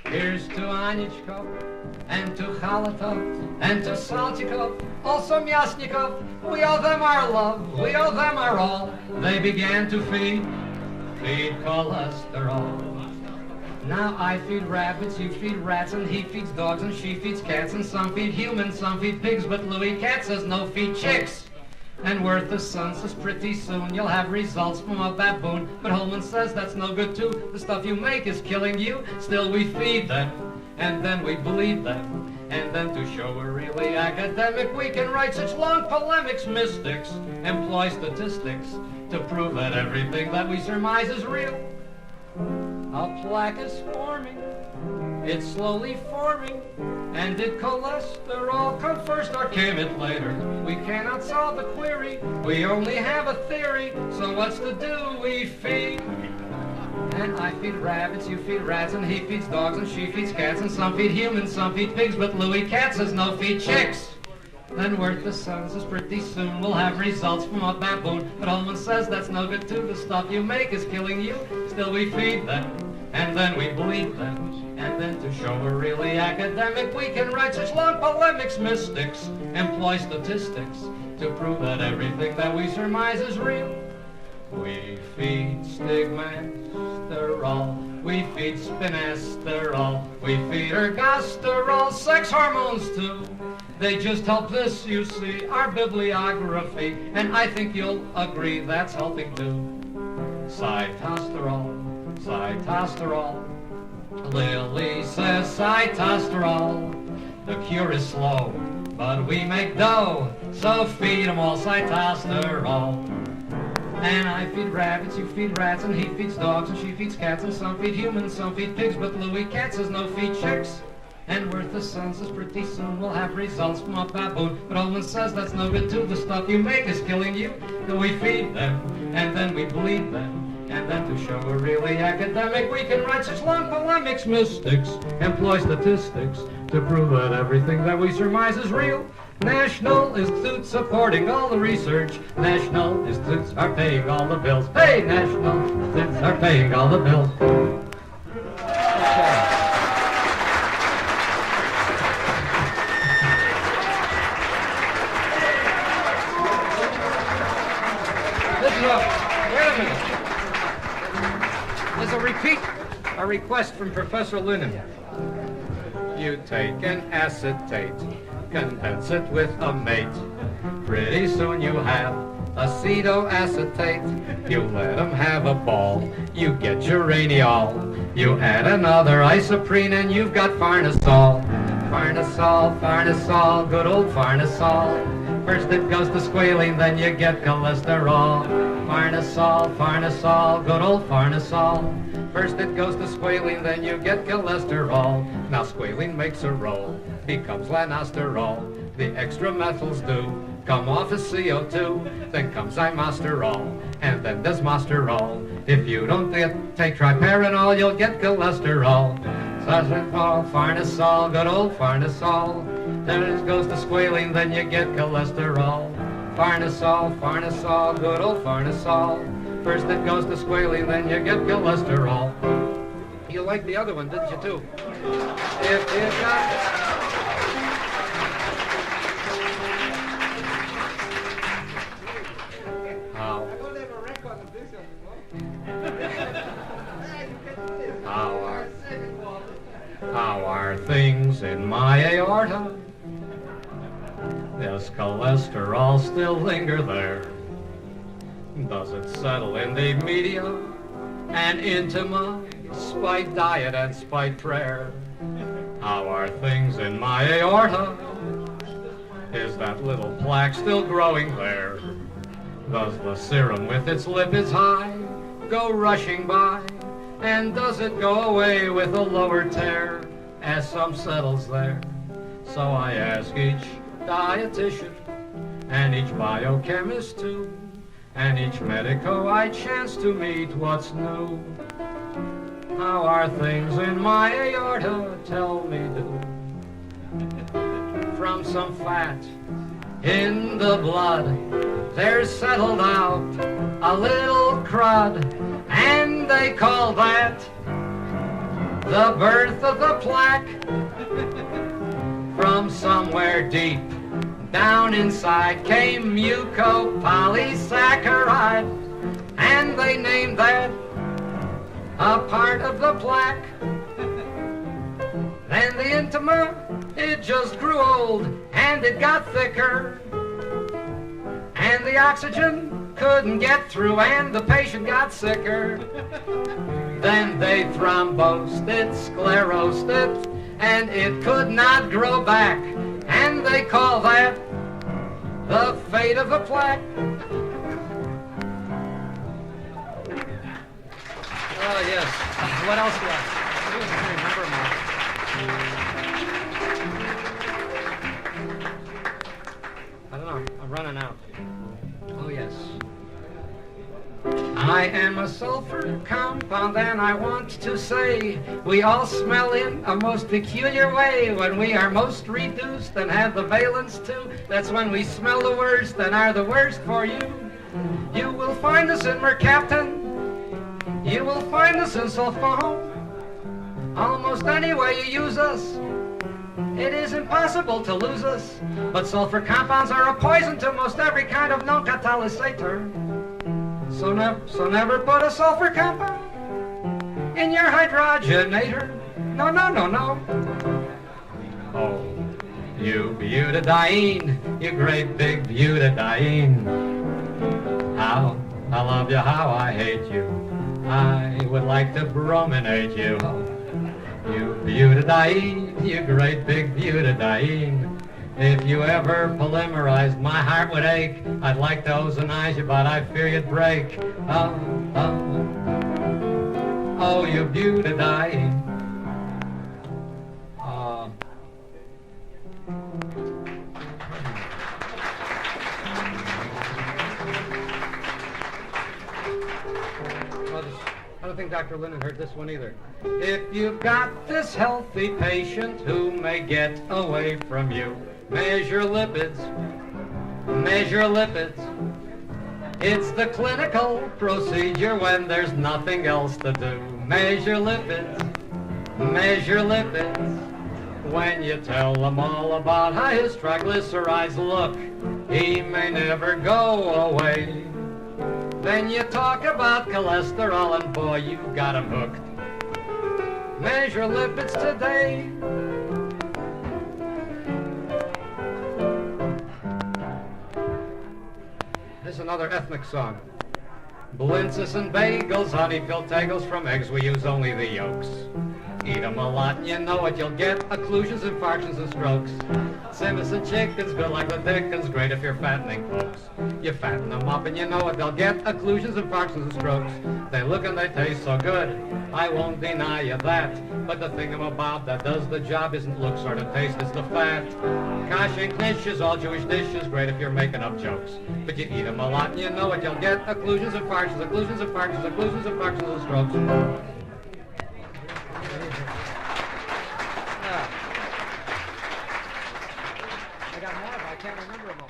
Here's to Anichkov, and to Khalatov, and to Saltykov, also Myasnikov. We owe them our love, we owe them our all. They began to feed cholesterol. Now I feed rabbits, you feed rats, and he feeds dogs, and she feeds cats, and some feed humans, some feed pigs, but Louis Cat says no, feed chicks. And Wortha's son says pretty soon you'll have results from a baboon. But Holman says that's no good too. The stuff you make is killing you. Still we feed them, and then we bleed them. And then to show we're really academic, we can write such long polemics. Mystics employ statistics to prove that everything that we surmise is real. A plaque is forming, it's slowly forming. And did cholesterol come first or came it later? We cannot solve the query, we only have a theory. So what's to do? We feed. And I feed rabbits, you feed rats, and he feeds dogs, and she feeds cats, and some feed humans, some feed pigs, but Louis Cat says no, feed chicks. Then Wortha's son says pretty soon we'll have results from a baboon. But Holman says that's no good too. The stuff you make is killing you. Still we feed them, and then we bleed them. And then to show we're really academic, we can write such long polemics. Mystics employ statistics to prove that everything that we surmise is real. We feed stigmasterol, we feed spinasterol, we feed ergosterol, sex hormones too. They just help this, you see, our bibliography, and I think you'll agree that's helping too. Cytosterol, cytosterol. Lily says cytosterol. The cure is slow, but we make dough, so feed 'em all cytosterol. And I feed rabbits, you feed rats, and he feeds dogs, and she feeds cats, and some feed humans, some feed pigs, but Louis Cat says no, feed chicks. And Wortha's son says pretty soon we'll have results from a baboon. But Holman says that's no good too. The stuff you make is killing you. Then we feed them, and then we bleed them. And then to show we're really academic, we can write such long polemics. Mystics employ statistics to prove that everything that we surmise is real. National institutes supporting all the research. National institutes are paying all the bills. Hey, national institutes are paying all the bills. A request from Professor Linnan. You take an acetate, condense it with a mate. Pretty soon you have acetoacetate. You let 'em have a ball, you get uraniol. You add another isoprene and you've got farnesol. Farnesol, farnesol, good old farnesol. First it goes to squalene, then you get cholesterol. Farnesol, farnesol, good old farnesol. First it goes to squalene, then you get cholesterol. Now squalene makes a roll, becomes lanosterol. The extra methyls do come off as CO2. Then comes imasterol, and then desmosterol. If you don't take tripyranol, you'll get cholesterol. Farnesol, good old farnesol. Then it goes to squalene, then you get cholesterol. Farnesol, farnesol, good old farnesol. First it goes to squalene, then you get cholesterol. You liked the other one, didn't you, too? If you got... How are things in my aorta? Does cholesterol still linger there? Does it settle in the media and into my spite diet and spite prayer? How are things in my aorta? Is that little plaque still growing there? Does the serum with its lipids high go rushing by? And does it go away with a lower tear as some settles there? So I ask each dietitian and each biochemist too, and each medico I chance to meet, what's new? How are things in my aorta? Tell me, do. From some fat in the blood, there's settled out a little crud, and they call that the birth of the plaque. From somewhere deep down inside came mucopolysaccharide, and they named that a part of the plaque. Then the intima, it just grew old, and it got thicker, and the oxygen couldn't get through, and the patient got sicker. Then they thrombosed it, sclerosed it, and it could not grow back, and they call that the fate of the plaque. Oh, yes. What else do I can't remember more. I don't know. I'm running out. Oh, yes. I am a sulfur compound, and I want to say we all smell in a most peculiar way. When we are most reduced and have the valence too, that's when we smell the worst and are the worst for you. You will find us in mercaptan. You will find us in sulfur. Almost any way you use us, it is impossible to lose us. But sulfur compounds are a poison to most every kind of non-catalysator. So never put a sulfur compound in your hydrogenator. No, no, no, no. Oh, you butadiene, you great big butadiene. How I love you, how I hate you. I would like to brominate you. Oh, you butadiene, you great big butadiene. If you ever polymerized, my heart would ache. I'd like to ozonize you, but I fear you'd break. Oh, oh, oh, you butadiene. I don't think Dr. Lennon heard this one either. If you've got this healthy patient who may get away from you, measure lipids, measure lipids. It's the clinical procedure when there's nothing else to do. Measure lipids, measure lipids. When you tell them all about how his triglycerides look, he may never go away. Then you talk about cholesterol and boy, you got him hooked. Measure lipids today. Here's another ethnic song. Blintzes and bagels, honey-filled tagels, from eggs we use only the yolks. Eat 'em a lot and you know what you'll get, occlusions, infarctions, and strokes. Simmons and chickens built like the Dickens, great if you're fattening folks. You fatten them up and you know what they'll get, occlusions, infarctions, and strokes. They look and they taste so good, I won't deny you that. But the thingamabob that does the job isn't looks or the taste, it's the fat. Kash and knish is all Jewish dishes, great if you're making up jokes. But you eat 'em a lot and you know what you'll get, occlusions, infarctions, occlusions, infarctions, occlusions, infarctions, and strokes. I got more, but I can't remember them all.